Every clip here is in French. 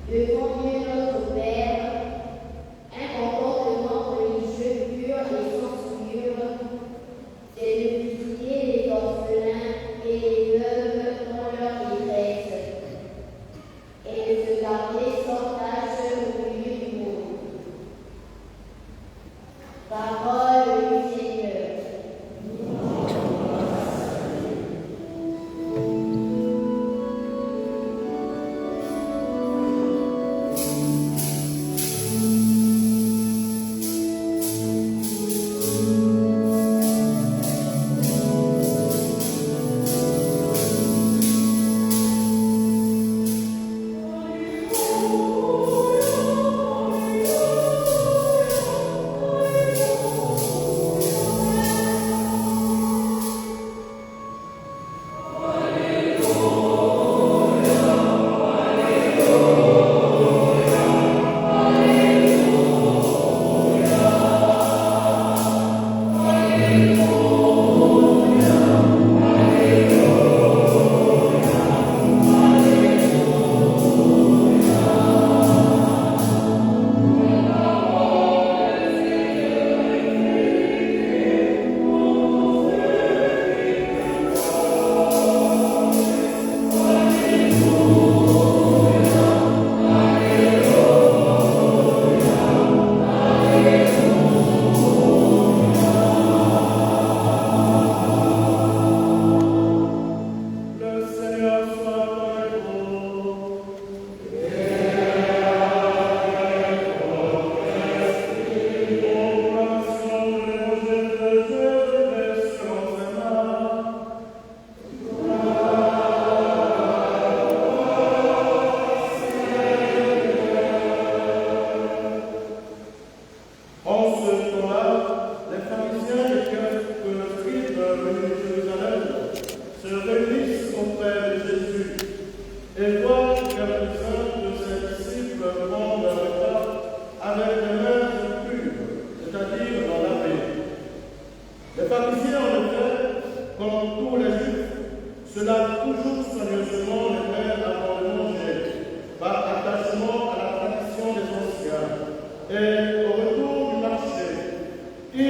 de conduire notre Père, un comportement religieux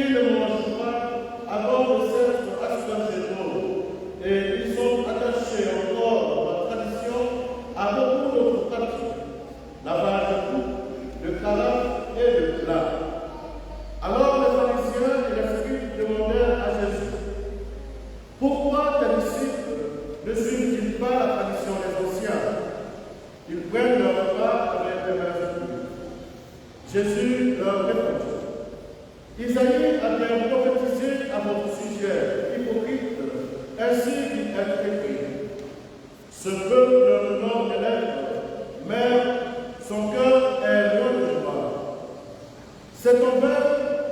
Ils ne mangent pas avant de s'être aspergés d'eau et ils sont attachés encore dans la tradition à beaucoup d'autres pratiques, lavage de coupe, de carafe et de plat. Alors les pharisiens et les scribes demandèrent à Jésus: pourquoi tes disciples ne suivent-ils pas la tradition des anciens? Ils prennent leur repas avec les mains impues. Jésus leur répondit: Isaïe a bien prophétisé à votre sujet, hypocrite, ainsi qu'il est écrit: ce peuple m'honore des lèvres, mais son cœur est loin de moi. C'est en vain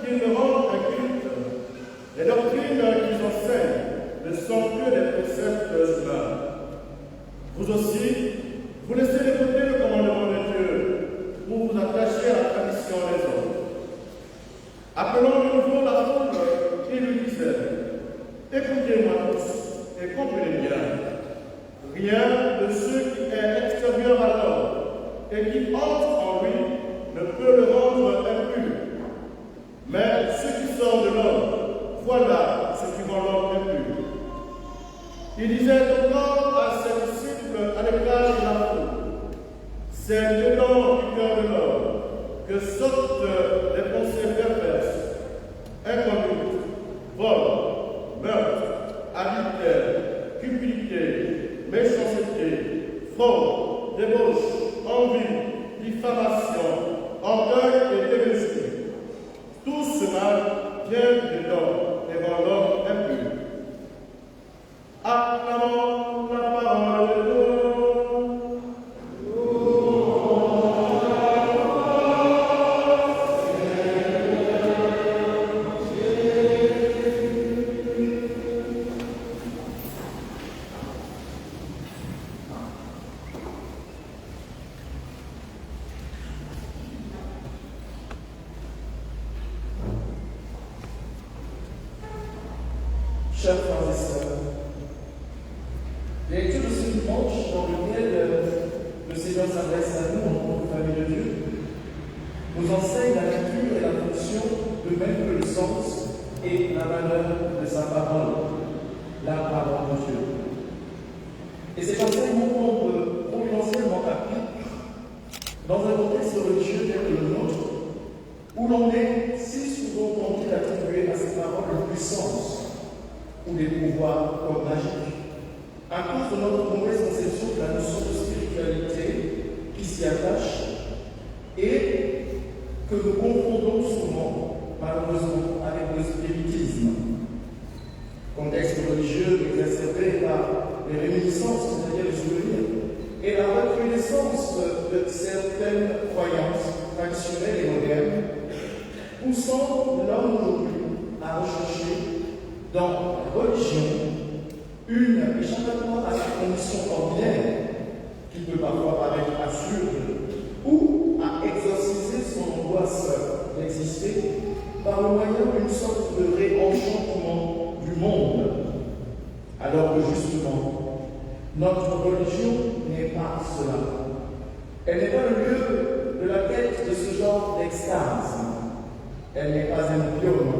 qu'ils me rendent un culte. Les doctrines qu'ils enseignent ne sont que des préceptes humains. Vous aussi, vous laissez de côté le commandement de Dieu pour vous attacher à la tradition des hommes. Appelant de nouveau la foule, il lui disait: écoutez-moi tous et comprenez bien. Rien de ce qui est extérieur à l'homme et qui entre en lui ne peut le rendre impur. Mais ce qui sort de l'homme, voilà ce qui rend l'homme impur. Il disait encore à ses disciples à l'écart de la foule: c'est dedans du cœur de l'homme que sortent les pensées perverses, inconduites, vol, meurtre, adultère, cupidité, méchanceté, fraude, débauche, envie, diffamation, orgueil et démesure. Tout ce mal vient de l'homme et rend l'homme impur. Acclamons la parole de Dieu. Chers frères et sœurs, lecture de ce dimanche dans lequel le Seigneur s'adresse à nous en tant que famille de Dieu, nous enseigne la nature et la fonction, de même que le sens et la valeur de sa parole, la parole de Dieu. Et cet enseignement tombe providentiellement à pic dans un contexte religieux tel que le nôtre, où l'on est si souvent tenté d'attribuer à ces paroles une puissance ou des pouvoirs comme magiques, à cause de notre mauvaise conception de la notion de spiritualité qui s'y attache et que nous confondons souvent, malheureusement, avec le spiritisme. Contexte religieux exacerbé par les réminiscences, c'est-à-dire les souvenirs, et la recrudescence de certaines croyances traditionnelles et modernes, poussant l'homme aujourd'hui à rechercher dans la religion une échappatoire à sa condition ordinaire, qui peut parfois paraître absurde, ou à exorciser son angoisse d'exister par le moyen d'une sorte de réenchantement du monde, alors que justement, notre religion n'est pas cela. Elle n'est pas le lieu de la quête de ce genre d'extase. Elle n'est pas un opium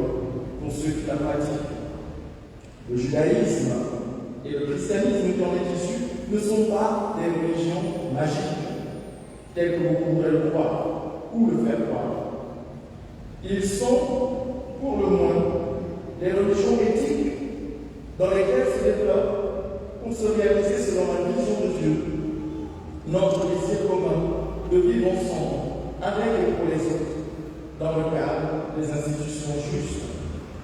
pour ceux qui la pratiquent. Le judaïsme et le christianisme qui en est issu ne sont pas des religions magiques, telles que beaucoup voudraient le croire ou le faire croire. Ils sont, pour le moins, des religions éthiques dans lesquelles se développe pour se réaliser selon la vision de Dieu, notre désir commun de vivre ensemble, avec et pour les autres, dans le cadre des institutions justes,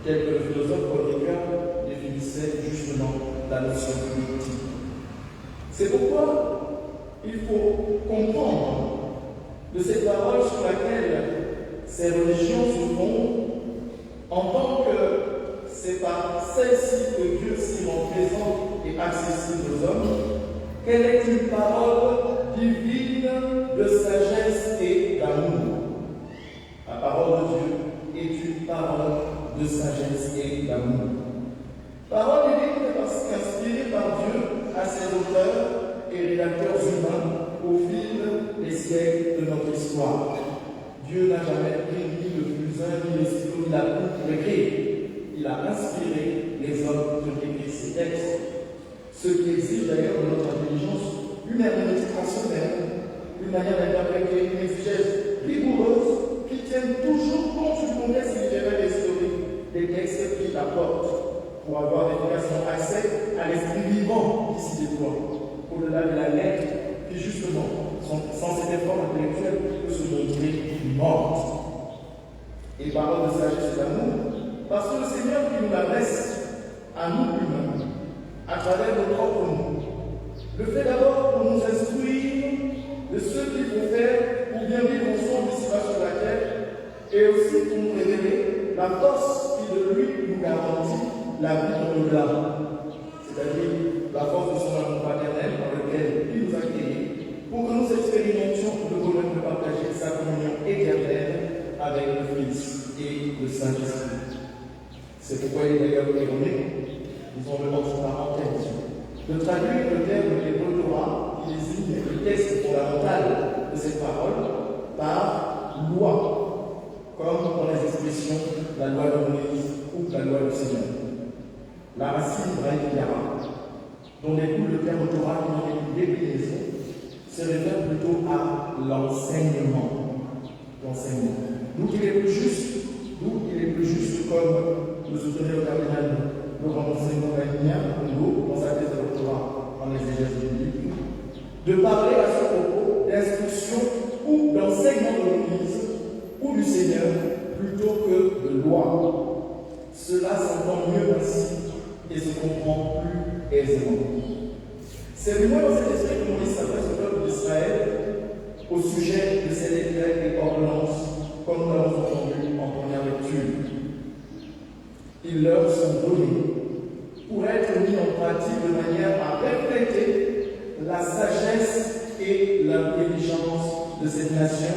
telles que le philosophe Paul Ricoeur définissait justement la notion politique. C'est pourquoi il faut comprendre de cette parole sur laquelle ces religions se fondent, en tant que c'est par celle-ci que Dieu s'y rend présent et accessible aux hommes, qu'elle est une parole divine de sagesse et d'amour. La parole de Dieu est une parole de sagesse et d'amour. Parole divine parce qu'inspirée par Dieu à ses auteurs et rédacteurs humains au fil des siècles de notre histoire. Dieu n'a jamais pris ni le plus uns ni les autres, il a pu pour écrire. Il a inspiré les hommes qui ont écrit ces textes. Ce qui exige d'ailleurs de notre intelligence une herméneutique rationnelle, une manière d'interpréter, une exégèse rigoureuse qui tienne toujours compte du contexte littéraire et historique des textes qu'il apporte pour avoir efficacement accès à l'esprit vivant qui s'y déploie, au-delà de la lettre qui, justement, sans cet effort intellectuel, peut se montrer morte. Et parole de sagesse et d'amour, parce que le Seigneur qui nous l'adresse à nous humains, à travers nos propres mots, le fait d'abord pour nous instruire de ce qu'il faut faire pour bien vivre ensemble ici sur la terre, et aussi pour nous révéler la force qui de lui nous garantit la vie dans l'au-delà, c'est-à-dire la force de son amour paternel par lequel il nous a créés, pour que nous expérimentions le bonheur de partager sa communion éternelle avec le Fils et le Saint-Esprit. C'est pourquoi il est d'ailleurs erroné, disons le entre parenthèses, de traduire le terme hébreu Torah qui désigne le texte fondamental de cette parole par loi, comme dans les expressions la loi de Moïse ou la loi du Seigneur. La racine hébraïque yara, dont découle le terme Torah qui en est une déclinaison, se réfère plutôt à l'enseignement. D'où il est plus juste, comme le soutenait le cardinal Laurent Monseigneur dans sa thèse de doctorat en exégèse biblique, de parler à ce propos d'instruction ou d'enseignement de l'Église ou du Seigneur plutôt que de loi. Cela s'entend mieux ainsi et se comprend plus aisément. C'est du moins dans cet esprit que Moïse s'adresse au peuple d'Israël au sujet de ces décrets et ordonnances, comme nous l'avons entendu en première lecture. Ils leur sont donnés pour être mis en pratique de manière à refléter la sagesse et l'intelligence de cette nation,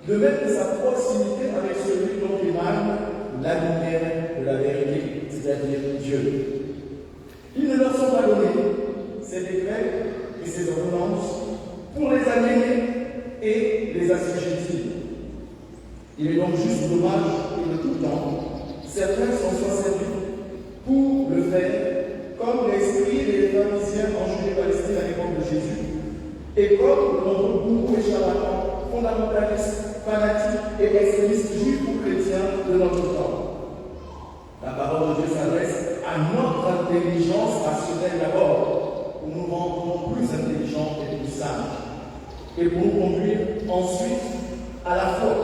de mettre sa proximité avec celui dont émane la lumière de la vérité, c'est-à-dire Dieu. Ils ne leur sont pas donnés, ces décrets et ces ordonnances, pour les aliéner et les assujettir. Il est donc juste dommage que de tout temps, certains s'en soient servis pour le faire, comme l'esprit des pharisiens en Judée-Palestine à l'époque de Jésus, et comme notre bourreau et charlatans, fondamentalistes, fanatiques et extrémistes juifs ou chrétiens de notre temps. La parole de Dieu s'adresse à notre intelligence rationnelle d'abord, pour nous rendre plus intelligents et plus sages, et pour nous conduire ensuite à la foi,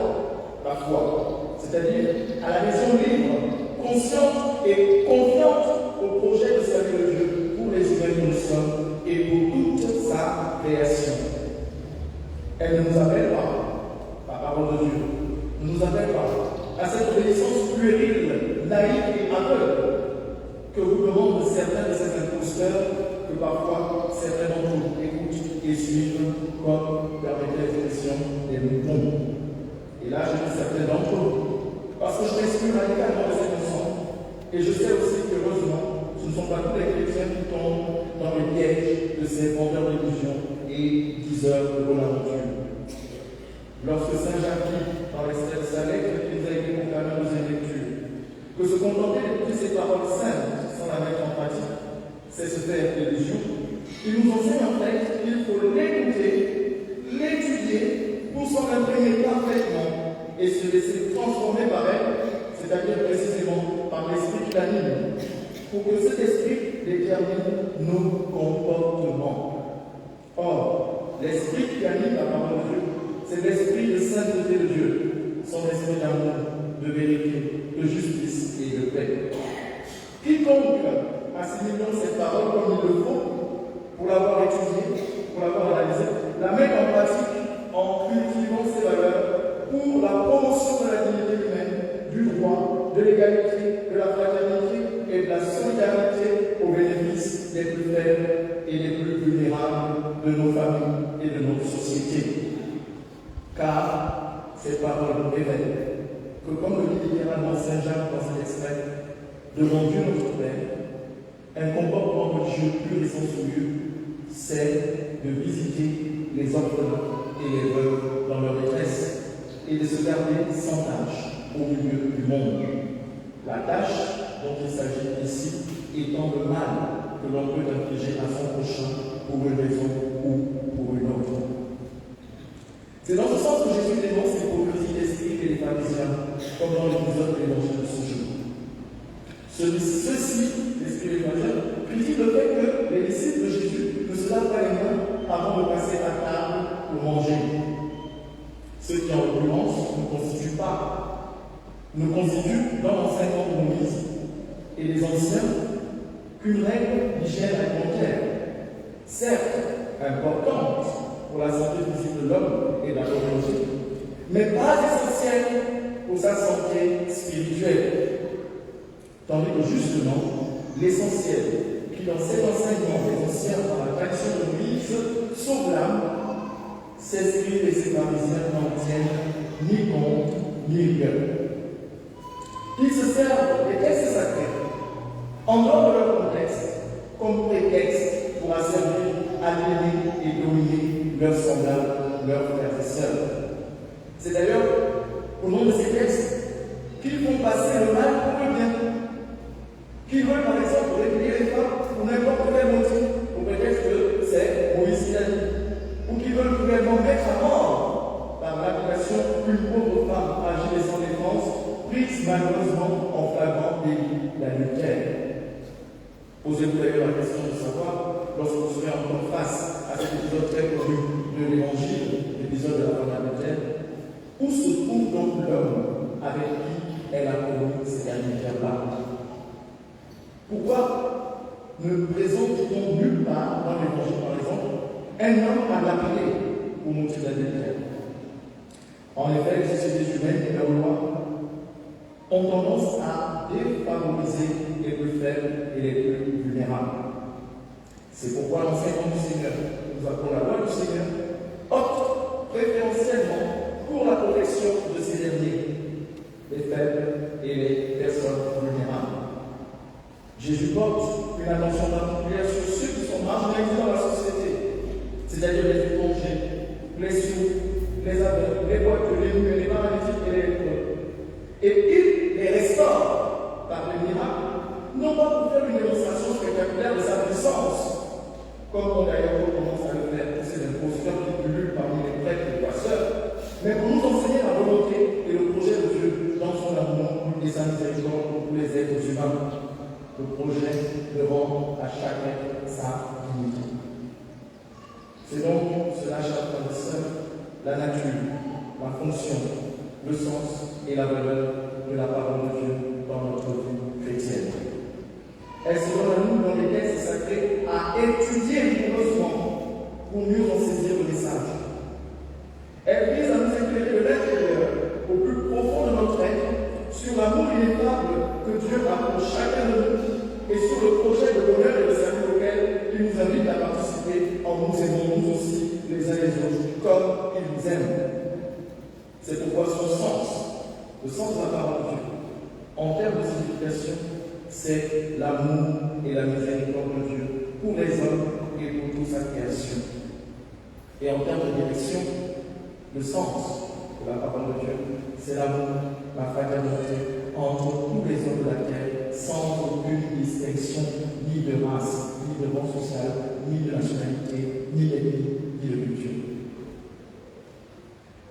c'est-à-dire à la vision libre, consciente et confiante au projet de salut de Dieu pour les humains que nous sommes et pour toute sa création. Elle ne nous appelle pas, la parole de Dieu, ne nous appelle pas à cette obéissance puérile, naïve et aveugle que vous demandent certains de ces imposteurs que parfois certains d'entre vous écoutent et suivent comme, permettez l'expression, des moutons. Et là, je dis certains d'entre vous, parce que je m'exclus radicalement de cette leçon, et je sais aussi qu'heureusement, ce ne sont pas tous les chrétiens qui tombent dans les pièges de ces vendeurs d'illusions et diseurs de bonne aventure. Lorsque Saint Jacques dit, dans l'extrait de sa lettre qui nous a été proclamée en deuxième lecture, que se contenter d'écouter ces paroles simples sans la mettre en pratique, c'est se faire illusion, il nous enseigne en fait qu'il faut l'écouter, l'étudier, pour s'en imprégner parfaitement et se laisser transformer par elle, c'est-à-dire précisément par l'esprit qui l'anime, pour que cet esprit détermine nos comportements. Or, l'esprit qui anime la parole de Dieu, c'est l'esprit de sainteté de Dieu, son esprit d'amour, de vérité, de justice et de paix. Quiconque assimile donc cette parole comme il le faut, pour l'avoir étudiée, pour l'avoir analysée, la mettre en pratique en cultivant ses valeurs pour la promotion de la dignité humaine, du droit, de l'égalité, de la fraternité et de la solidarité au bénéfice des plus faibles et des plus vulnérables de nos familles et de notre société. Car ces paroles révèlent que, comme le dit littéralement Saint Jacques dans cet extrait, devant Dieu notre Père, un comportement religieux pur et sans souillure, c'est de visiter les orphelins et les veuves dans leur détresse et de se garder sans tâche au milieu du monde. La tâche dont il s'agit ici étant le mal que l'on peut infliger à son prochain pour une raison ou pour une autre. C'est dans ce sens que Jésus dénonce l'hypocrisie des scribes et des pharisiens, comme dans l'épisode de l'évangile de ce jour. Ceux-ci, les scribes et les pharisiens, critiquent le fait que les disciples de Jésus ne se lavent pas les mains avant de passer à table pour manger. Ce qui, en l'occurrence, ne constitue dans l'enseignement de Moïse et des anciens qu'une règle d'hygiène alimentaire, certes importante pour la santé physique de l'homme et de la communauté, mais pas essentielle pour sa santé spirituelle. Tandis que justement, l'essentiel qui dans cet enseignement des anciens dans la tradition de Moïse sauve l'âme, ces scribes et ces pharisiens n'en tiennent ni compte ni rigueur. Ils se servent des textes sacrés en dehors de leur contexte comme prétexte pour asservir, aliéner et dominer leurs semblables, leurs frères et sœurs. C'est d'ailleurs au nom de ces textes qu'ils font passer le mal pour le bien, qu'ils veulent par exemple réguler les femmes pour n'importe quel motif, au prétexte que c'est Moïse qui l'a dit, ou qu'ils veulent cruellement mettre à mort par l'application qu'une pauvre femme agit sans défense, prise malheureusement en flagrant délit d'adultère. Posez-vous d'ailleurs la question de savoir, lorsque vous serez encore face à cet épisode très connu de l'Évangile, l'épisode de la femme d'adultère, où se trouve donc l'homme avec qui elle a commis cet adultère-là? Pourquoi ne présente-t-on nulle part dans l'Évangile, par exemple, un homme à l'appeler pour motif d'adultère? En effet, les sociétés humaines et leurs lois ont tendance à défavoriser les plus faibles et les plus vulnérables. C'est pourquoi l'enseignement du Seigneur, nous appelons la loi du Seigneur, opte préférentiellement pour la protection de ces derniers, les faibles et les personnes vulnérables. Jésus porte une attention particulière sur ceux qui sont marginalisés dans la société, c'est-à-dire les étrangers, les sourds, les aveugles, les boiteux, les muets, les paralytiques et les lépreux. Et il les restaure par le miracle, non pas pour faire une démonstration spectaculaire de sa puissance, comme on d'ailleurs commence à le faire pour ces imposteurs qui pullulent parmi les prêtres et les pasteurs, mais pour nous enseigner la volonté et le projet de Dieu dans son amour et sa miséricorde pour tous les êtres humains. Le projet de rendre à chaque être sa dignité. C'est donc cela, chers frères et sœurs, la nature, la fonction, le sens et la valeur de la parole de Dieu dans notre vie chrétienne. Elle se donne à nous dans les textes sacrés à étudier rigoureusement pour mieux en saisir le message. Elle vise à nous éclairer de l'intérieur au plus profond de notre être sur l'amour ineffable que Dieu a pour chacun de nous et sur le projet de bonheur et de salut auquel il nous invite à participer en nous aimant nous aussi les uns les autres comme il nous aime. C'est pourquoi son sens, le sens de la parole de Dieu, en termes de signification, c'est l'amour et la miséricorde de Dieu pour les hommes et pour toute sa création. Et en termes de direction, le sens de la parole de Dieu, c'est l'amour, la fraternité entre tous les hommes de la terre, sans aucune distinction, ni de race, ni de rang social, ni de nationalité, ni d'ethnie, ni de culture.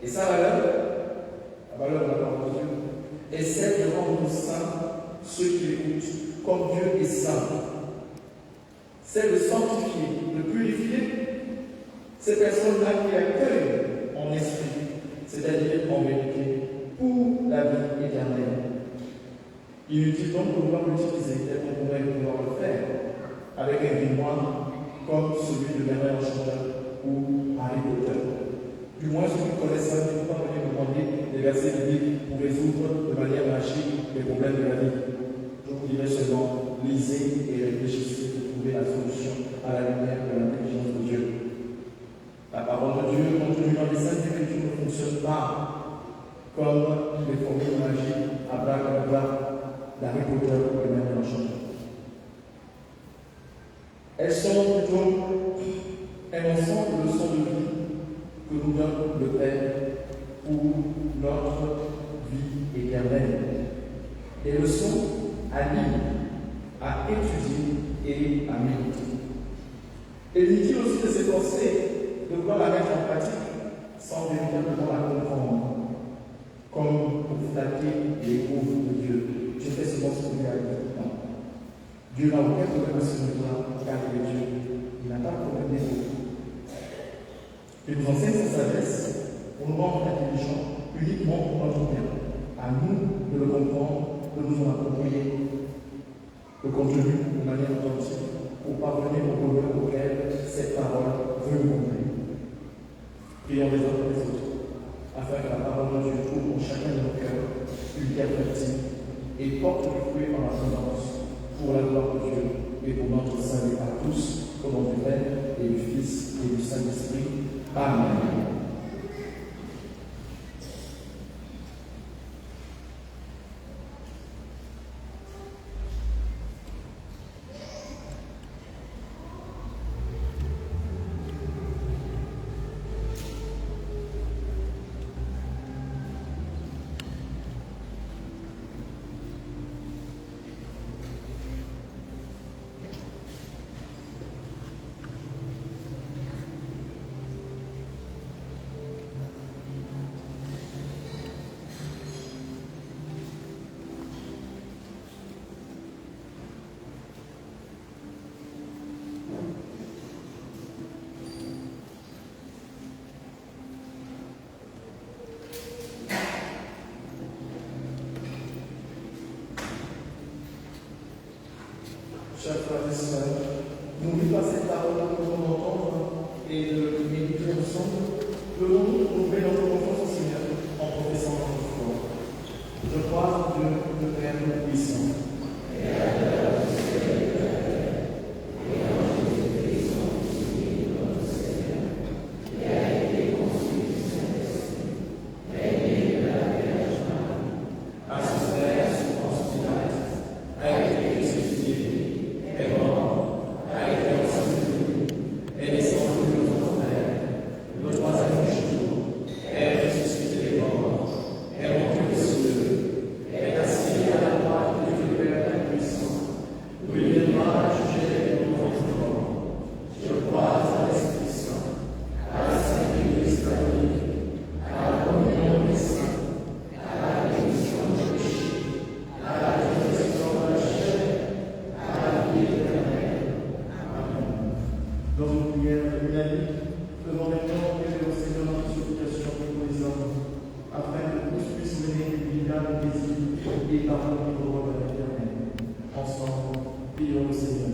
Et sa valeur, la valeur de la parole de Dieu, est celle de rendre saints ceux qui l'écoutent, comme Dieu est saint. C'est de sanctifier, de purifier ces personnes-là qui accueillent en esprit, c'est-à-dire en vérité, pour la vie éternelle. Inutile donc de vouloir l'utiliser tel qu'on pourrait pouvoir le faire avec un grimoire comme celui de Bernard Enchanteur ou Harry Potter. Du moins, ceux qui connaissent ça ne peuvent pas venir demander des versets bibliques pour résoudre de manière magique les problèmes de la vie. Je vous dirais seulement, lisez et réfléchissez pour trouver la solution à la lumière de l'intelligence de Dieu. La parole de Dieu contenue dans les Saintes Écritures ne fonctionne pas comme les formules magiques à Abracadabra d'Harry Potter ou de Bernard Enchanteur. Elles sont plutôt un ensemble de leçons de vie que nous donne le Père pour notre vie éternelle. Des leçons à lire, à étudier et à méditer. Et inutile aussi de s'efforcer de vouloir la mettre en pratique sans véritablement la comprendre, comme pour flatter l'ego de Dieu. Je fais souvent ce que non. Dieu n'a aucun problème à ce niveau-là, car il est Dieu. Il n'a pas de problème d'ego. Il nous enseigne sa sagesse pour nous rendre intelligents uniquement pour notre bien. À nous de le comprendre, de nous en approprier le contenu de manière authentique pour parvenir au bonheur auquel cette parole veut nous conduire. Prions les uns pour les autres, afin que la parole de Dieu trouve en chacun de nos cœurs une terre fertile et porte du fruit en abondance pour la gloire de Dieu et pour notre salut à tous, au nom du Père et du Fils et du Saint-Esprit. Amen. Chers frères et sœurs, n'oubliez pas cette parole que nous venons d'entendre et de méditer ensemble. Devons-nous trouver notre confiance au Seigneur en professant notre foi. Je crois en Dieu, le Père puissant. Dans une prière unanime, faisons maintenant appeler au Seigneur notre supplication pour les hommes, afin que tous puissent mener une vie d'âme paisible et parvenir au roi de l'Éternel. Ensemble, prions le Seigneur.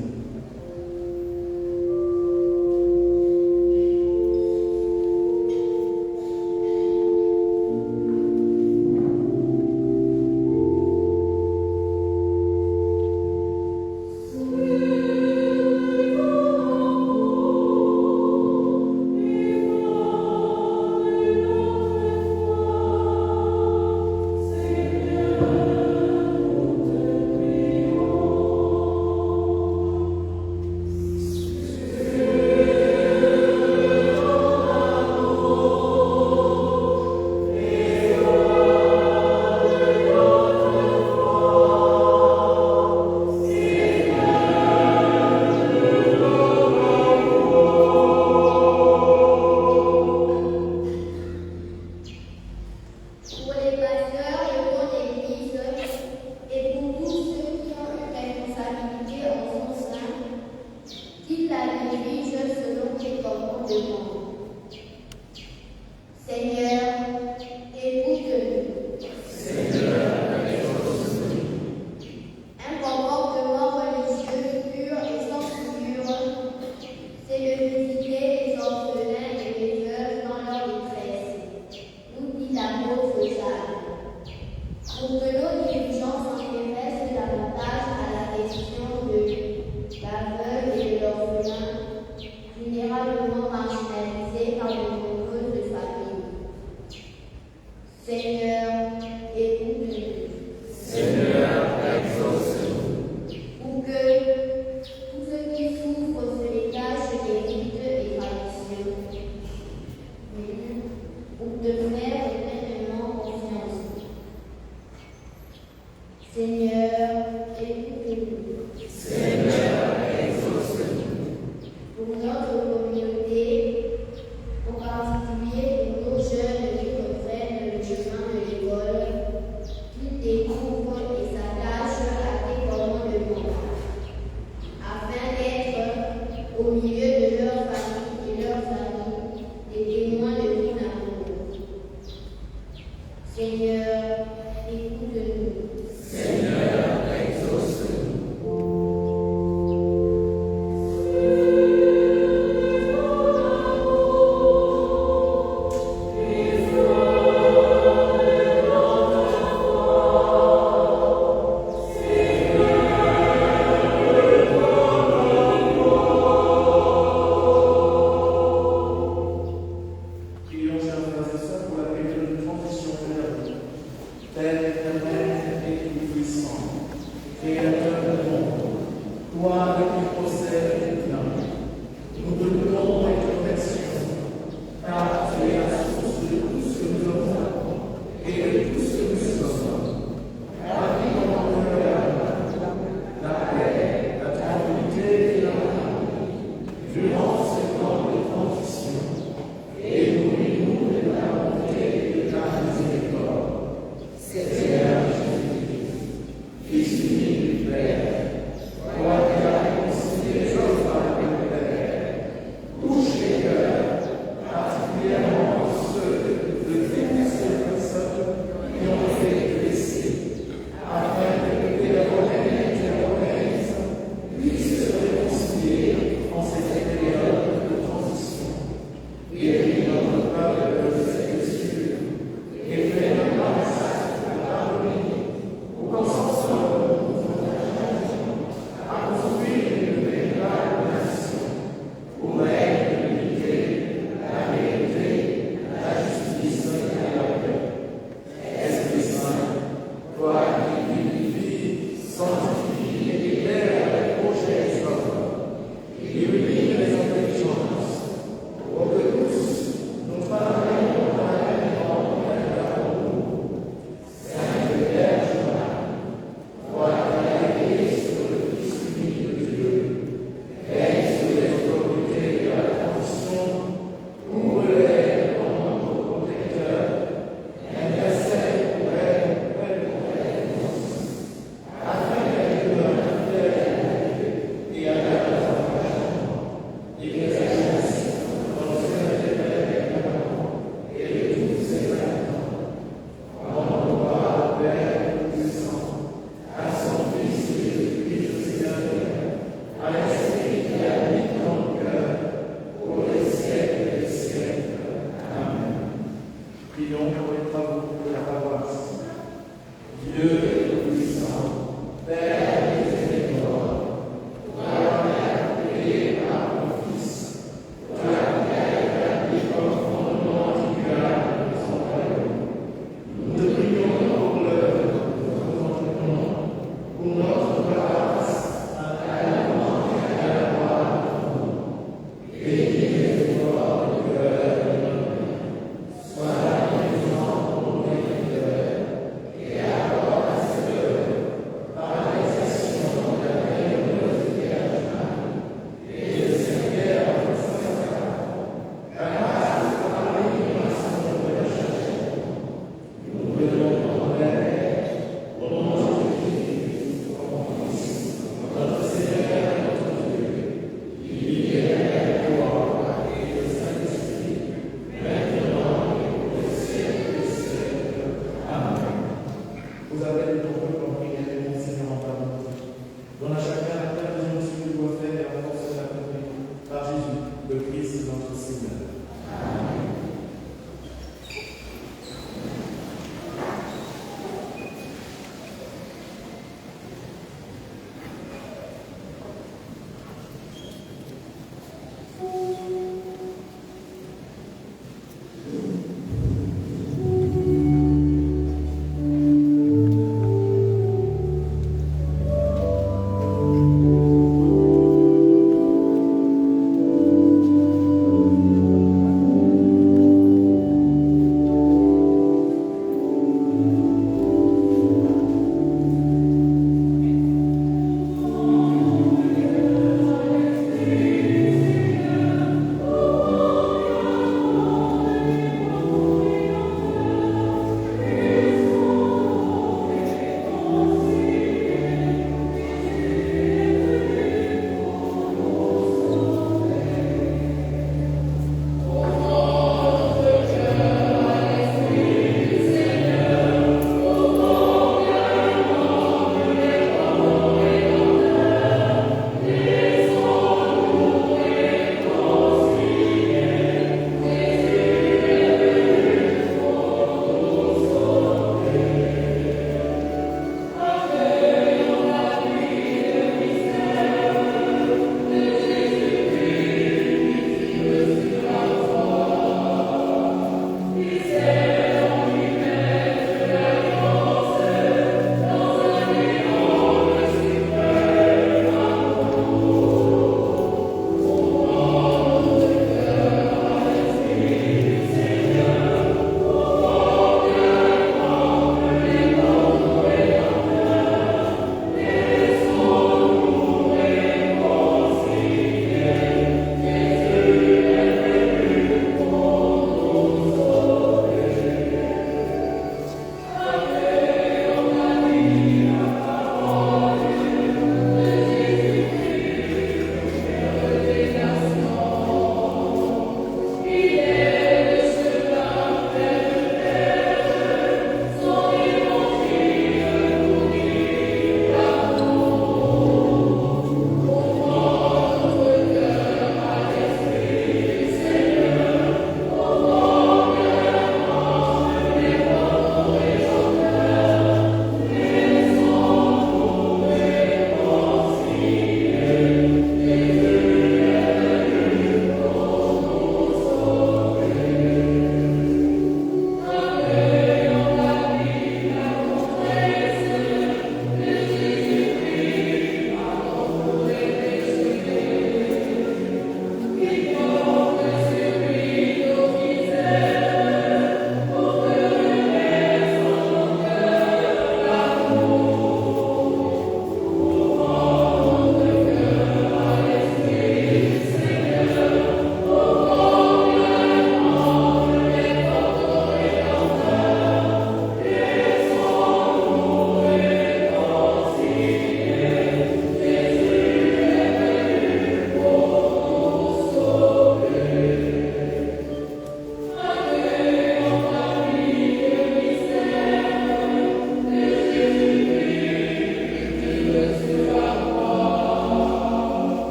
Créateur du monde, toi qui possèdes l'âme, nous te louons et te remercions, car tu es la source de tout ce que nous avons et de tout ce que nous sommes. Ravis dans ton cœur, la paix, la tranquillité et l'amour, durant ce temps de transition, et nourris-nous de ta bonté et de ta miséricorde. Seigneur Jésus, Fils unique du Père, toi qui as réconcilié les hommes avec le Père, touche les cœurs, particulièrement ceux de détestées personnes qui ont été blessés, afin que les Romains et les Romaines puissent se réconcilier en cette période de transition. Guéris notre peuple de cette blessure et fais la grâce de l'harmonie au consentement à construire une véritable nation où règne l'unité, la vérité, la justice et la paix. Esprit Saint, toi qui vivifies, sanctifies et éclaires les projets des hommes, illumine les intelligences, pour que tous nous parlions dans la même langue d'amour. Sainte Vierge Marie, toi qui as été sur le Fils unique de Dieu, veille sur les autorités de la transition, ouvre-les en notre protecteur, intercède pour elles, afin qu'elles demeurent fidèles et à leur engagement, et qu'elles agissent dans le intérêt des parents et de tous ses habitants. Rendons gloire au Père Tout-Puissant, à son Fils Jésus-Christ le Seigneur, à l'Esprit qui habite dans nos cœurs, pour les siècles des siècles. Amen. Prions pour les travaux de la paroisse. Dieu est puissant, Père miséricorde, toi qui as créé par ton Fils, toi qui as établi comme fondement incurable de son royaume. Nous te prions pour l'œuvre que nous entreprenons, pour notre paroisse, à l'amour et à la gloire de ton nom. Bénis les efforts du cœur de notre vie. Sois la présence pour nos bénédicteurs et accorde à cette œuvre, par l'exercice de la générosité animale et de servir à votre sacrement, la grâce de parler du maçon de la charité. Nous venons en Père, au nom de Jésus,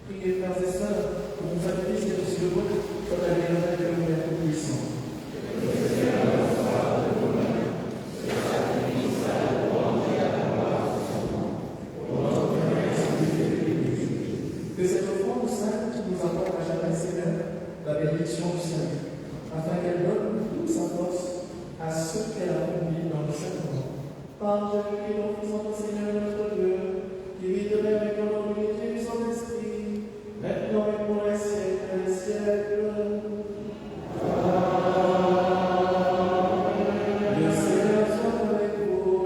Priez, frères et sœurs, pour nous appuyer sur le vote comme la vérité de l'Univers Tout-Puissant. Que cette offrande sainte nous apporte à jamais, Seigneur, la bénédiction du salut, afin qu'elle donne toute sa force à ceux qu'elle a conduits dans le sacrement. Par Jésus-Christ, notre Fils, Seigneur notre Dieu, qui vit de même avec l'unité du Saint-Esprit, maintenant et pour les siècles des siècles. Le Seigneur soit avec vous. Dans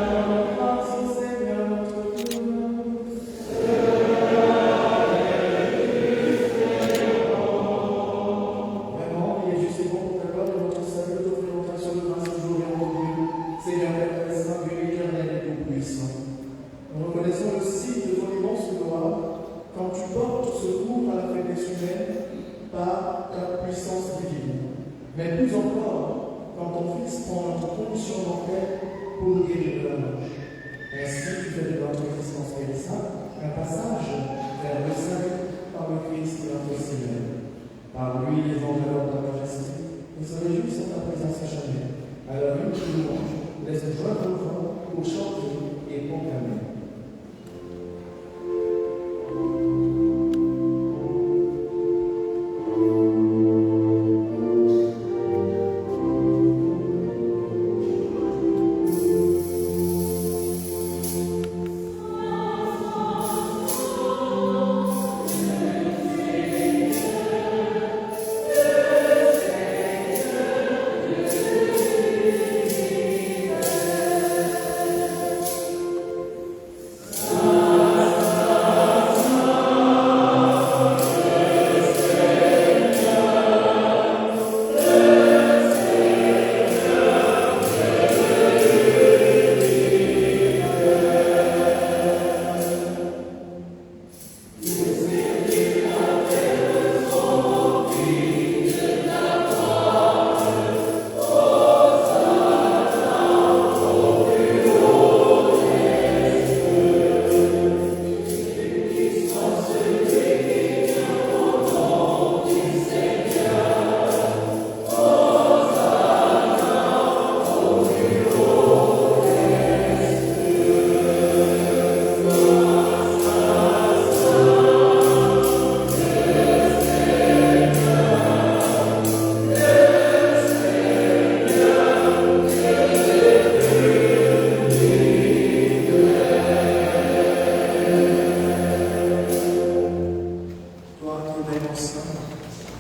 notre cœur, grâce au Seigneur notre Dieu. Vraiment, il est juste et bon pour ta gloire et notre salut d'offrir notre action de grâce toujours et en Dieu, Seigneur Père Très-Saint, Dieu éternel et tout-puissant. Nous reconnaissons aussi de ton immense gloire quand tu portes secours à la faiblesse humaine par ta puissance divine. Mais plus encore, quand ton Fils prend notre condition mortelle pour guérir de la mort. Ainsi, tu fais de notre existence périssable un passage vers le salut par le Christ notre Seigneur. Par lui, les anges de ta majesté, nous se réjouissent en ta présence à jamais. À leur unique louange, laisse joindre au vent pour chanter et proclamer. Amen.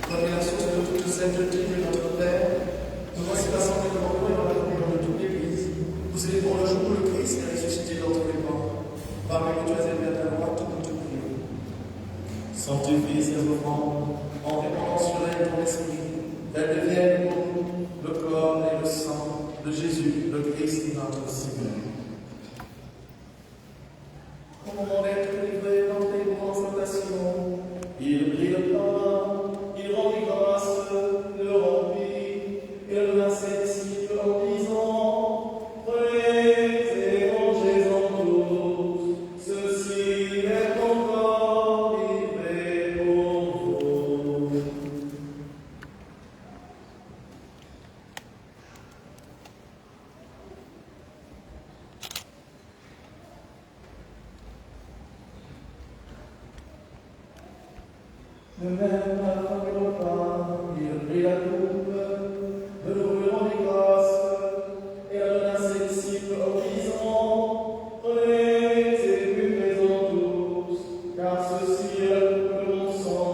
Comme la source de toute sainteté de notre Père, nous voici rassemblés devant vous et dans la communion de toute l'Église. Vous célébrons le jour où le Christ est ressuscité d'entre les morts. Parmi vous, tu as élevé à ta droite, nous te prions. Sanctifie ces offrandes en répandant sur elles ton esprit, qu'elles deviennent pour nous le corps et le sang de Jésus, le Christ, notre Seigneur. Au moment d'être livré dans tes grandes tentations, il prit le pain, il rendit grâce, le rompit, et le donna à ses disciples en disant: prenez et mangez-en tous, ceci est mon corps livré pour vous. De même, à la fin du repas, il prit la coupe, de nouveau il rendit grâce, et la donna à ses disciples en disant: prenez et buvez-en tous, car ceci est la coupe de mon sang,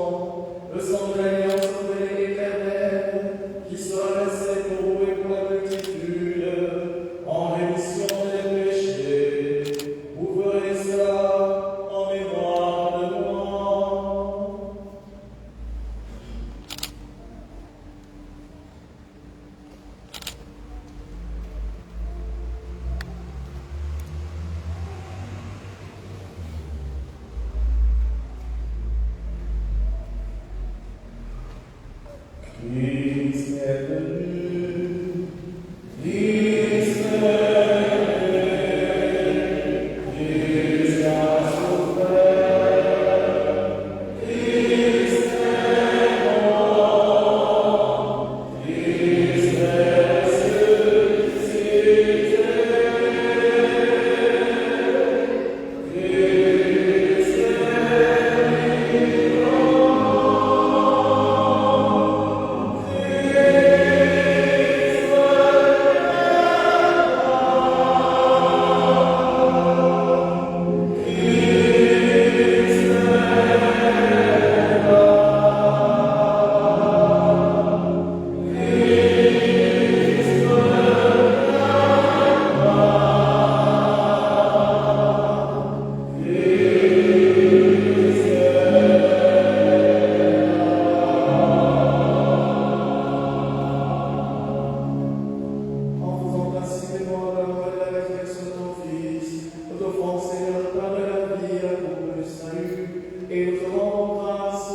le sang de l'alliance nouvelle et éternelle, qui sera versé pour vous et pour la multitude, en rémission des péchés. Vous ferez cela en mémoire de moi. Christ est venu, Christ est venu, Christ a sauvé, Christ est mort, Christ est ressuscité, Christ est vivant. En faisant ainsi mémoire de la mort et de la résurrection de ton Fils, nous t'offrons, Seigneur, le pain de la vie et la coupe du salut, et nous te rendons grâce,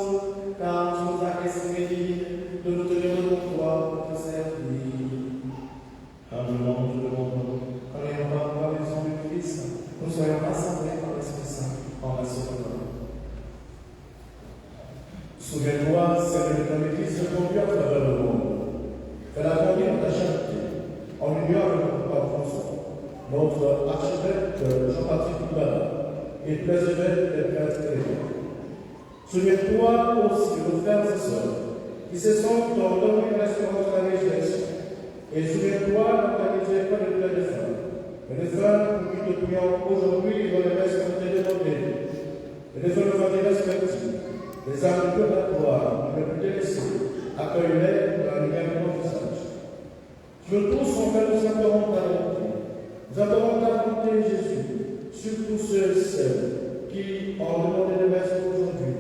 car tu nous as estimés dignes de nous tenir devant toi pour te servir. Humblement, nous te demandons, quand les repas pour la maison du Christ, nous soyons rassemblés par l'Esprit Saint en la seconde. Souviens-toi, Seigneur, de ton Église se conduit à travers le monde. Fais-la conduire en ta charité, en union avec notre pape François, notre archevêque Jean-Patrick Boudala et le président des prêtres chrétiens. Souviens-toi aussi de nos frères et sœurs qui se sont dans l'espérance de la résurrection. Et souviens-toi de ta miséricorde de plein de femmes. Et les femmes pour qui te prions aujourd'hui dans les messes qui ont été demandées. Et les hommes de respectifs, les âmes de purgatoire, les plus délaissés, accueille-les dans la lumière de ton visage. Que tous sont faits, nous adorons ta volonté. Nous adorons ta volonté, Jésus, sur tous ceux et celles qui ont demandé de messes aujourd'hui.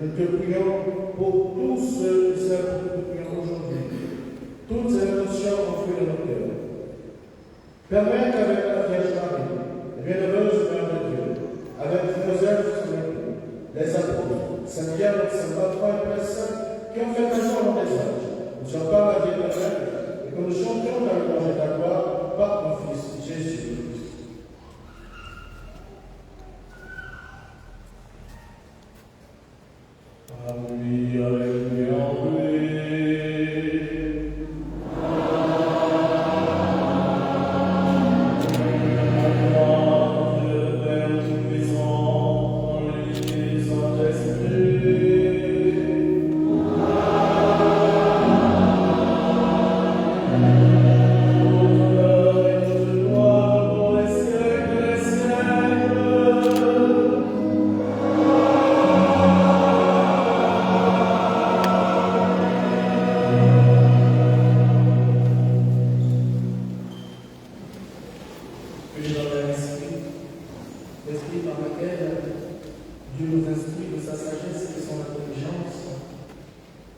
Nous te prions pour tous ceux et celles qui te prions aujourd'hui. Toutes ces émotions ont fait de nos cœurs. Permets qu'avec la Vierge Marie, la bienheureuse Mère de Dieu, avec Joseph, son époux, les apôtres, Saint Pierre, Saint Bertrand et Père Saint, qui ont fait un jour en message, nous sommes pas la vie éternelle, et que nous chantions dans le nom de ta gloire par ton Fils, Jésus. Lui, avec lui en lui. Saint-Esprit,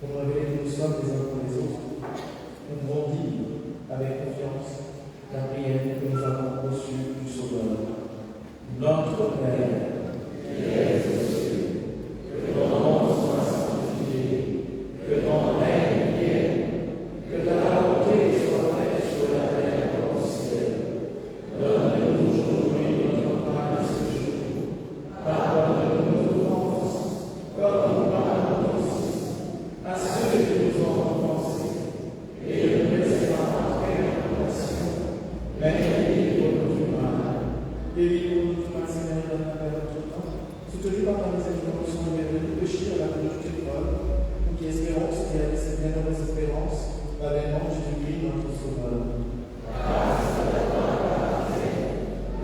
pour nous révéler que nous sommes les uns pour les autres. On grandit avec confiance la prière que nous avons reçue du Sauveur. Notre Père, qui es aux cieux, que ton nom soit sanctifié, que ton règne vienne, que ta volonté soit faite sur la terre comme au ciel. Donne-nous aujourd'hui notre pain de ce jour. Pardonne-nous nos offenses, comme nous pardonnons aussi à ceux qui nous ont offensés. Et ne nous laisse pas entrer en tentation, mais délivre-nous du mal. Délivre-nous du mal, Seigneur, donne la paix à notre temps. Soutenu par ta miséricorde, nous sommes libérés de péché à la fin de toute épreuve. Nous qui espérons ce qui est cette bienheureuse espérance, l'avènement de Jésus-Christ, notre Sauveur.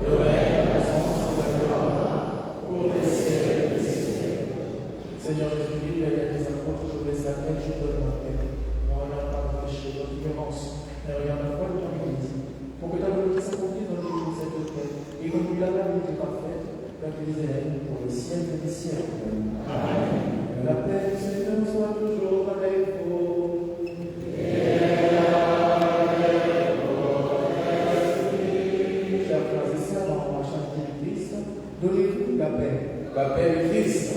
Le règne, la puissance et la gloire, pour les siècles des siècles. Seigneur Jésus-Christ, il y a des apôtres, je laisse la paix, je donne ma paix. Ne regarde pas mon péché, notre ignorance, ne regarde pas le Église. Pour que ta volonté s'accomplisse dans le cette paix, et que nous la vérité parfaite, la Église pour les siècles des siècles. Amen. La paix du Seigneur soit toujours avec vous. Chers frères et sœurs, dans la charité du Christ, donnez-vous la paix. La paix du Christ.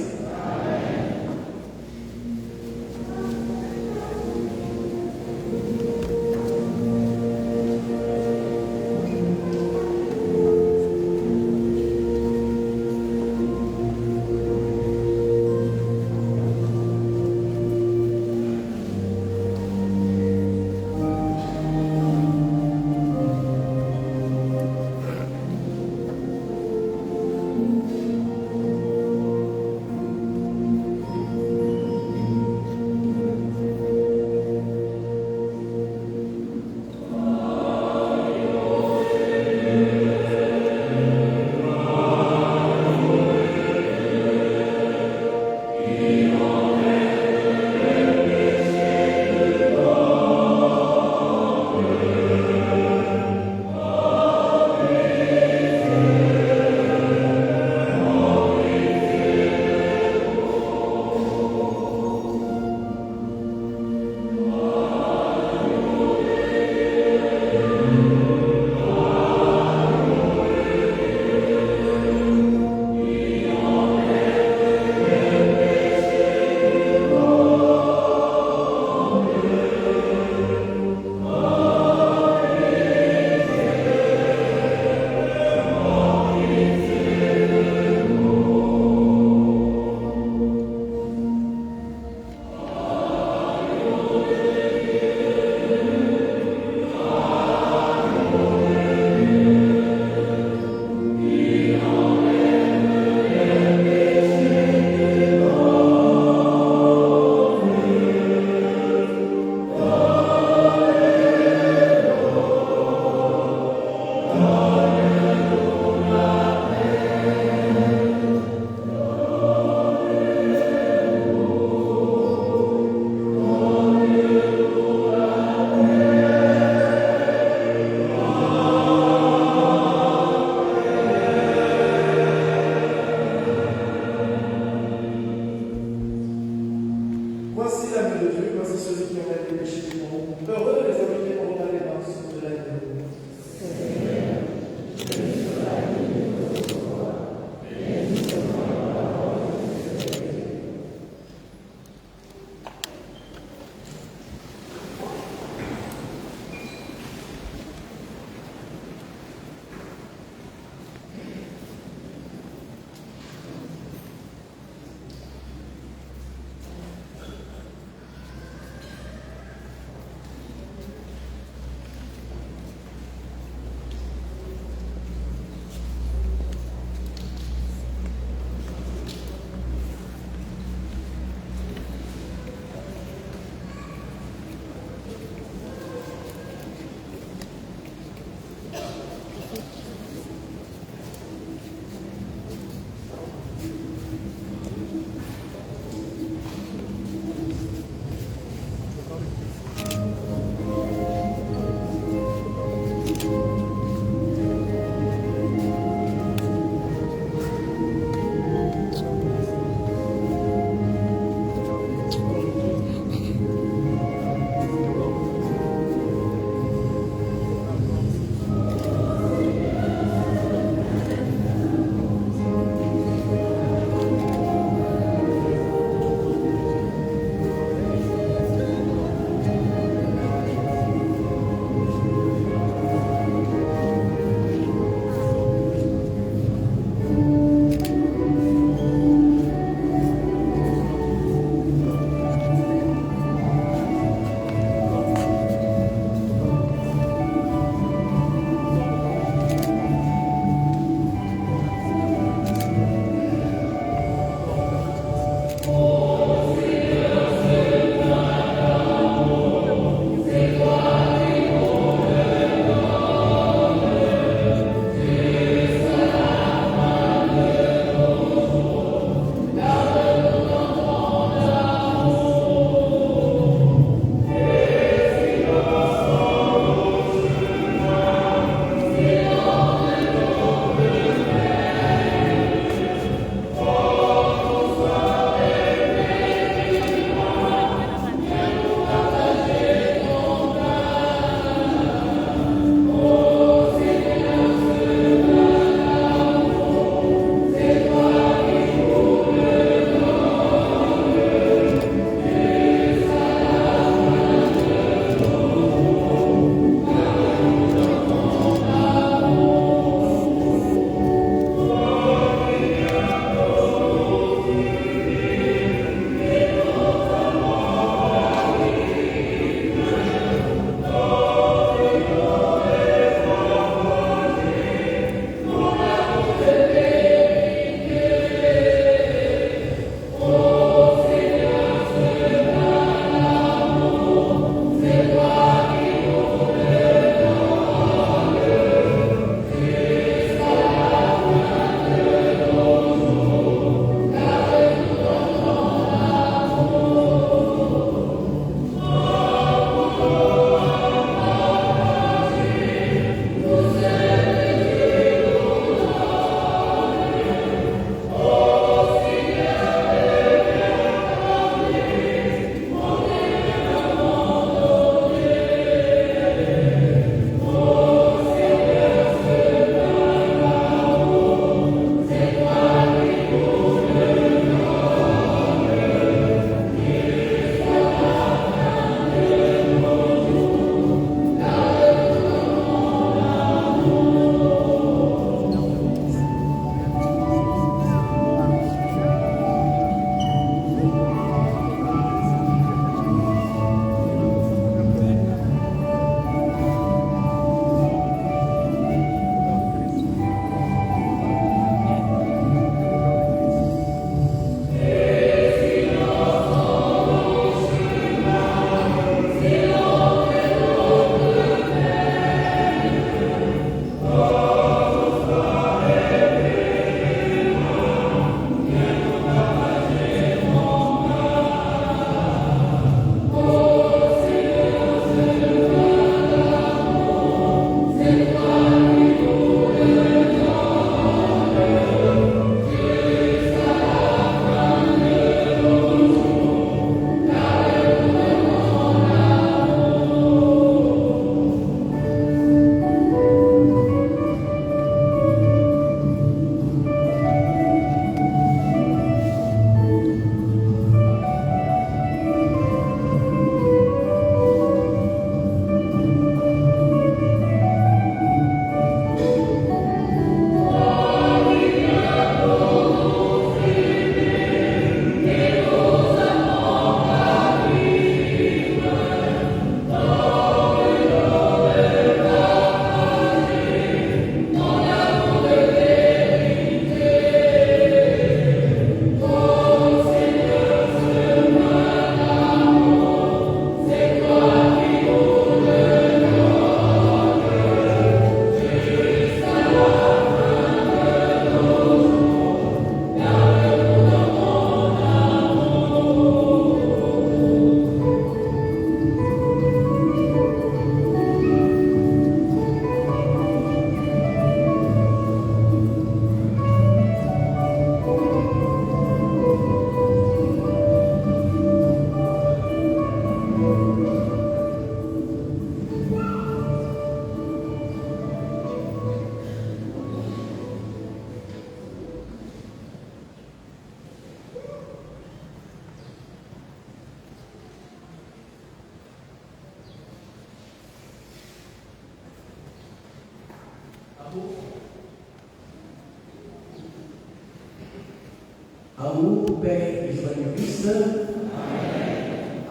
Amour, paix et joie du Christ. Amen.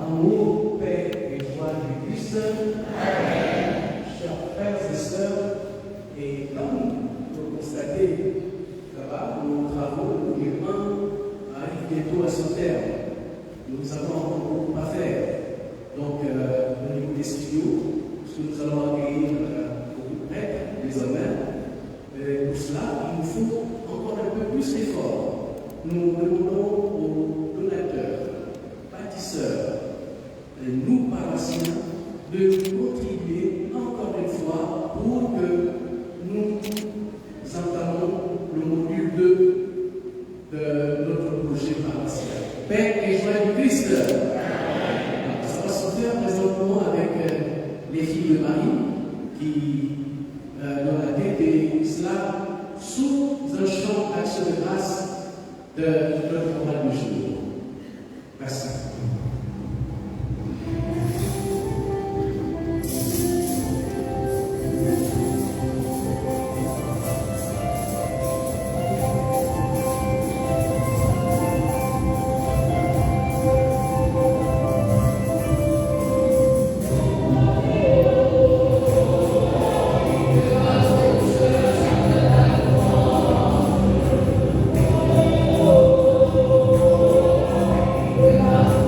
Amour, paix et joie du Christ. Amen. Chers frères et sœurs, et comme vous constatez là-bas, nos travaux de Guérin arrivent bientôt à son terme. Nous avons encore beaucoup à faire. Donc, au niveau des studios, parce que nous allons accueillir beaucoup de prêtres désormais. Pour cela, il nous faut encore un peu plus d'efforts. Nous demandons aux donateurs, bâtisseurs, nous paroissiens, de contribuer encore une fois pour que nous entamions le module 2 de notre projet paroissial. Paix et joie du Christ. Ça va se faire présentement avec les filles de Marie qui, dans la tête et cela, sous un chant d'action de grâce de notre programme du jour. Merci. Amen.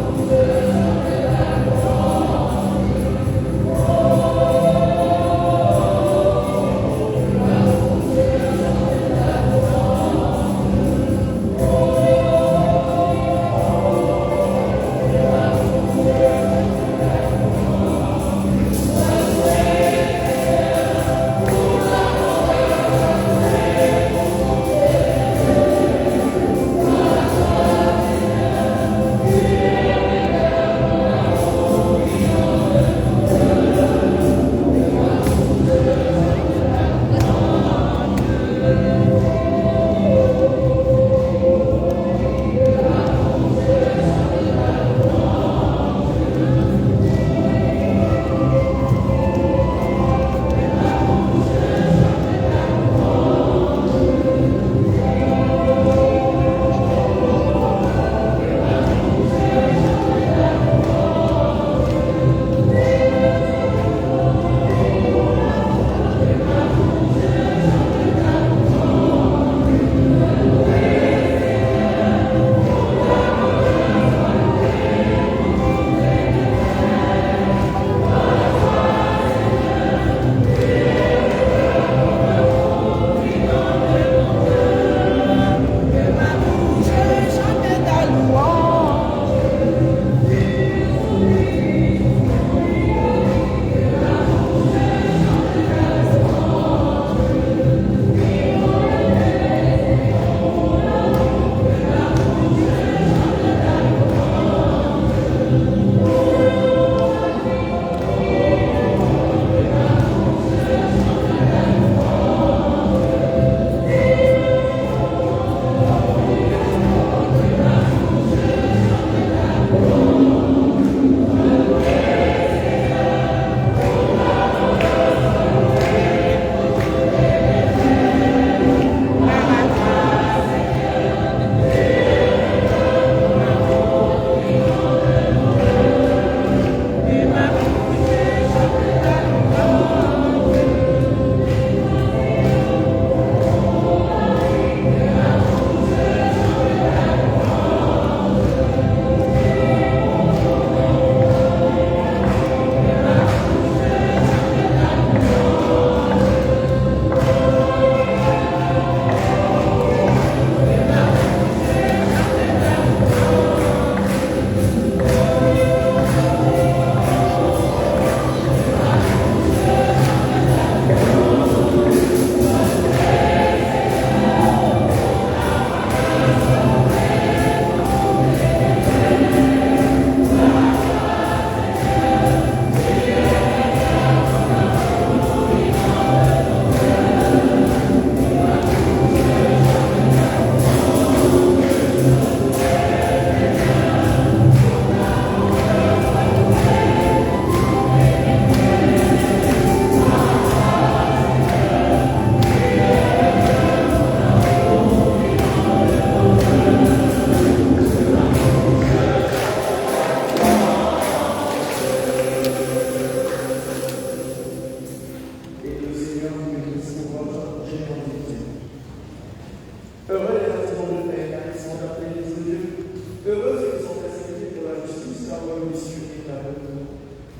avec nous.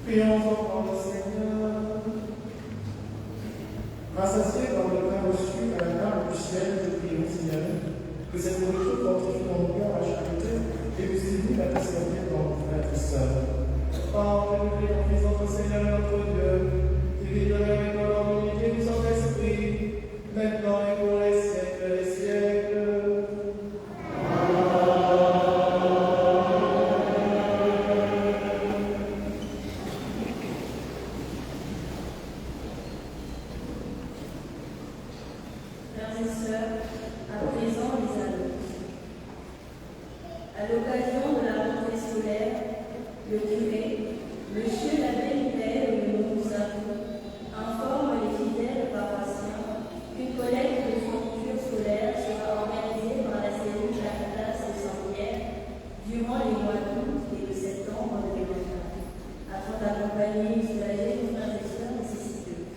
Prions encore le Seigneur. Rassasiés par le pain reçu à la table du ciel, nous prions, Seigneur, que cette nourriture fortifie dans nos cœurs à charité et nous stimule à te servir dans nos frères et sœurs. Par le Fils notre Seigneur notre Dieu, qui vit de la vie dans l'unité du Saint-Esprit, maintenant et pour les siècles des siècles. Frères et sœurs, à présent les annonces. À l'occasion de la rentrée scolaire, le curé, Monsieur l'abbé Hubert et nous informe les fidèles paroissiens qu'une collecte de fournitures scolaires sera organisée par la cellule Caritas de Saint-Pierre durant les mois d'août et de septembre 2024, afin d'accompagner et soulager nos frères et sœurs nécessiteux.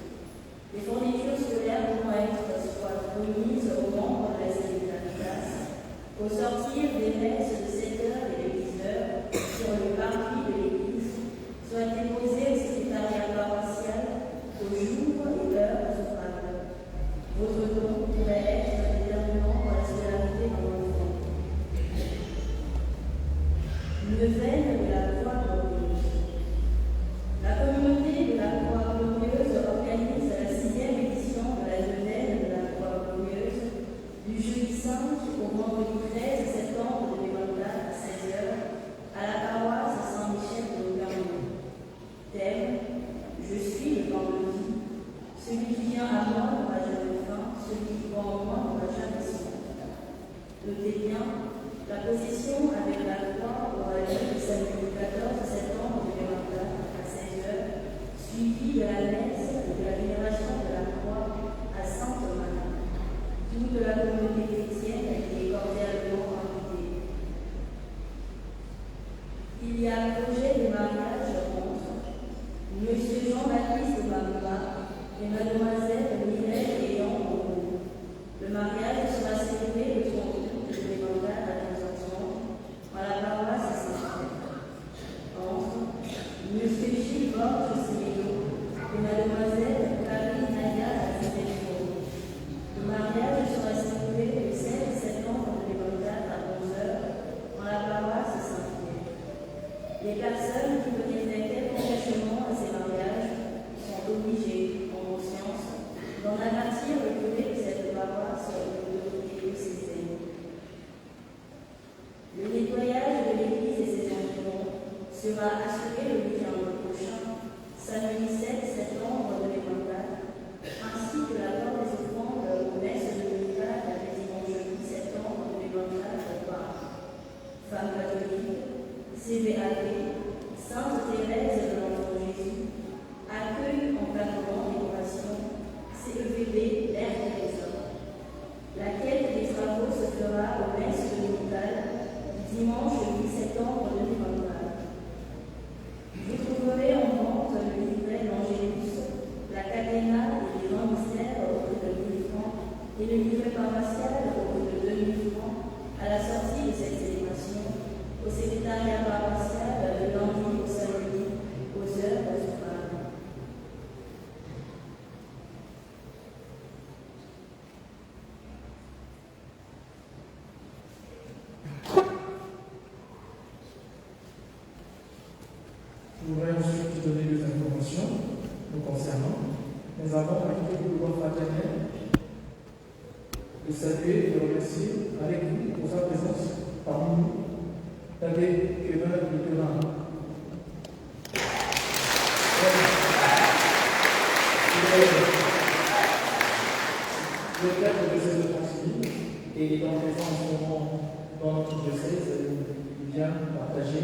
Les fournitures scolaires pourront être soit remises aux membres de la cellule Caritas au sortir des messes de 7h et de 10h sur le parvis de l'église, soit déposées au secrétariat paroissial au jour et heure ouvrables. Votre don pourrait être déterminant pour la scolarité de l'enfant. Neuvaine de la Croix Glorieuse. La communauté de la Croix Glorieuse organise la 6e édition de la Neuvaine de la Croix Glorieuse du jeudi 5 au vendredi 13 septembre 2024 à 16h à la paroisse Saint-Michel de Lauvergne. Thème: Je suis le pain de vie. Celui qui vient à moi n'aura jamais faim, celui qui croit en moi n'aura jamais soif. Notez bien, la procession avec la croix aura lieu le samedi 14 septembre 2024 à 16h, suivi de la messe et de la vénération de la croix à Sainte-Marie. Toute la communauté chrétienne est cordialement invitée. Il y a projet de mariage entre Monsieur Jean-Baptiste Mamma et Mademoiselle Mireille Léon Moreau. Le mariage sera célébré le 30 août 2024 à 15h30 à la paroisse Saint-Pierre. Entre Monsieur Gilles Borges Sémédo et Mademoiselle Karine Naya Azizefo. Le mariage sera célébré le 16 septembre 2024 à 11h dans la paroisse Saint-Pierre. Les personnes qui venaient concrètement à ces mariages sont obligées, en conscience, d'en avertir le curé de cette paroisse ou de l'autorité diocésaine. Le nettoyage de l'église et ses environs sera assuré le week-end prochain, samedi 7 septembre 2024, ainsi que la part des offrandes aux messes dominicales à dimanche jeudi septembre 2024 par Femmes catholiques, CVAP, Sainte Thérèse de l'Enfant Jésus, accueil en plateforme décoration, CEVB L'air Teresa. La quête des travaux se fera aux messes dominicales dimanche 8 septembre 2024. Vous trouverez en vente le livret d'Angélus, la catena et les 20 mystères au prix de 1 000 francs et le livret paroissial au prix de 2 000 francs à la sortie de cette célébration au secrétariat paroissial de lundi au samedi aux heures ouvrables. Je voudrais ensuite te donner des informations nous concernant, mais avant, avec le pouvoir fraternel, de saluer et de remercier avec vous pour sa présence parmi nous, l'abbé Kevin Nicolas. Le cadre de diocèse de Franceville et étant présent en ce moment dans notre diocèse, il vient partager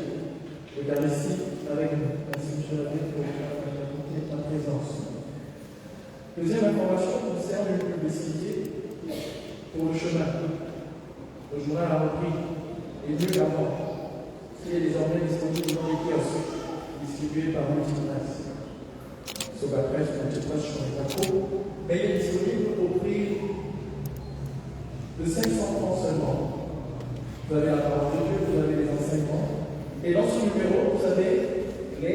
l'Eucharistie avec nous. Merci, monsieur l'abbé, pour ta présence. Deuxième information concerne une publicité pour le chemin. Le journal a repris les mieux avant, qui est désormais disponible dans les kiosques distribués par Multipresse. Sobapresse, Multipresse, je ne sais pas trop, mais il est disponible au prix de 500 francs seulement. Vous avez la parole de Dieu, vous avez les enseignements, et dans ce numéro, vous avez les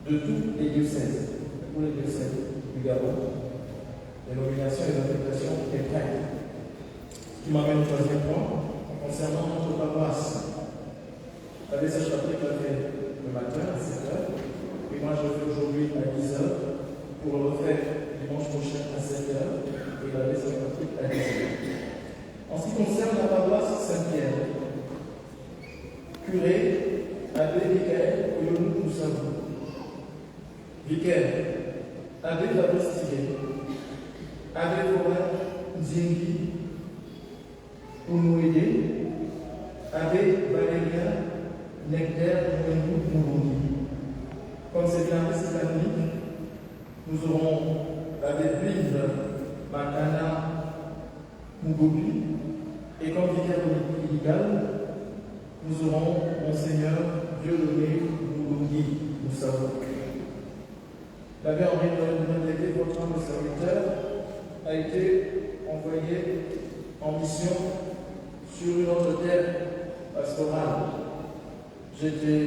de tous les diocèses, du Gabon, les nominations et les affectations des prêtres. Ce qui m'amène au troisième point, concernant notre paroisse. L'abbé Serge Patrick l'a fait le matin à 7h, et moi je le fais aujourd'hui à 10h, pour le refaire dimanche prochain à 7h, et l'abbé Serge Patrick à 10h. En ce qui concerne la paroisse Saint-Pierre, curé, abbé Michael Oyonou Moussavou, vicaire, abbé Fabrice Tiguet, abbé Forin Nzingi Ounouédé, abbé Valérien Nectaire Mourouni. Comme c'est bien cette année, nous aurons l'abbé Brive Makana Mougobi, et comme vicaire légal, nous aurons Monseigneur Dieudonné Mougoumi Moussavou. L'abbé Henri Noël, votre homme serviteur, a été envoyé en mission sur une autre terre pastorale. J'étais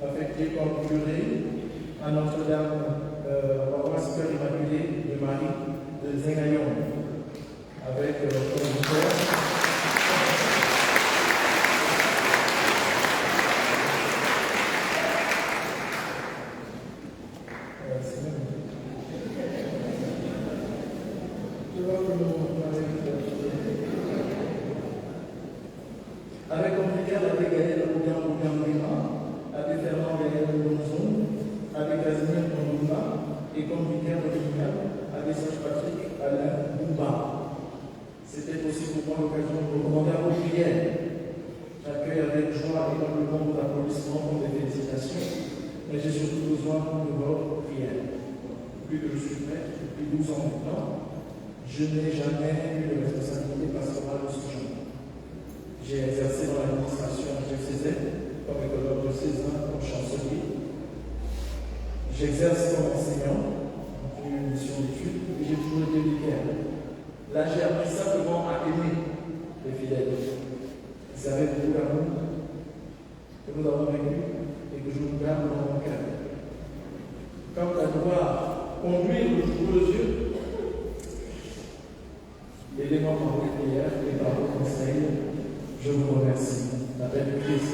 affecté comme curé à Notre-Dame, paroisse Père Immaculée de Marie de Zengayon, avec comme vicaire. Avec comme vicaire l'abbé Gaël Oubian-Oubian-Oubian, l'abbé Fernand Gaël Lonzon, l'abbé Casimir Mondouma, et comme vicaire dominical, l'abbé Serge Patrick Alain Boumba. C'était aussi pour moi l'occasion de recommander à vos prières. J'accueille avec joie et humblement vos applaudissements pour des félicitations, mais j'ai surtout besoin de votre prière. Depuis que je suis prêtre, depuis 12 ans maintenant, je n'ai jamais eu de responsabilité pastorale de ce genre. J'ai exercé dans l'administration diocésaine comme écologue diocésain, comme chancelier. J'exerce comme enseignant dans une mission d'études et j'ai toujours été vicaire. Là, j'ai appris simplement à aimer les fidèles. C'est avec beaucoup d'amour que nous avons vécu et que je vous garde dans mon cœur. Quant à devoir conduire le jour de Dieu, aidez-moi par vos prières et par vos conseils. Je vous remercie. La paix de Christ.